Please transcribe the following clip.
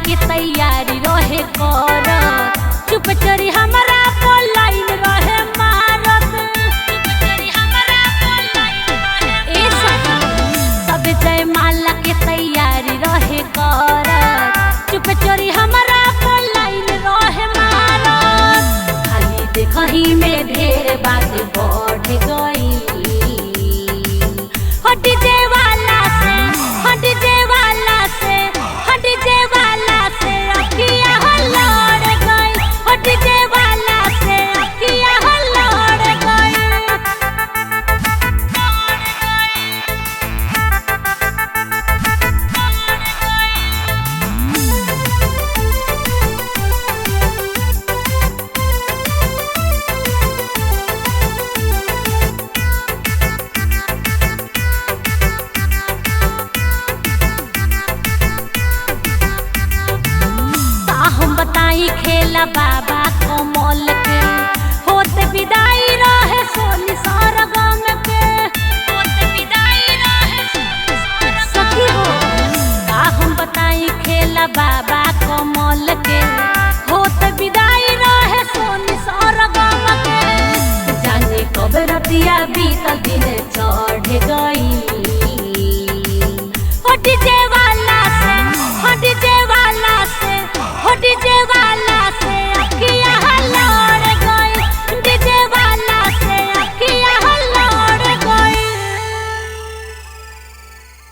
के तैयारी रहे कर, चुप चोरी हमारा को लाइन रहे मारत, चुप चोरी हमारा को लाइन रहे सब जयमाला के तैयारी रहे कर, चुप चोरी हमारा को लाइन रहे मारत। खाली देखही में ढेर बात बढ़ गई, हट जेवाला से हट जेवाला से हट जेवाला से अखियाँ लड़ गई, हट जेवाला से अखियाँ लड़ गई। हम बताई खेला बाबा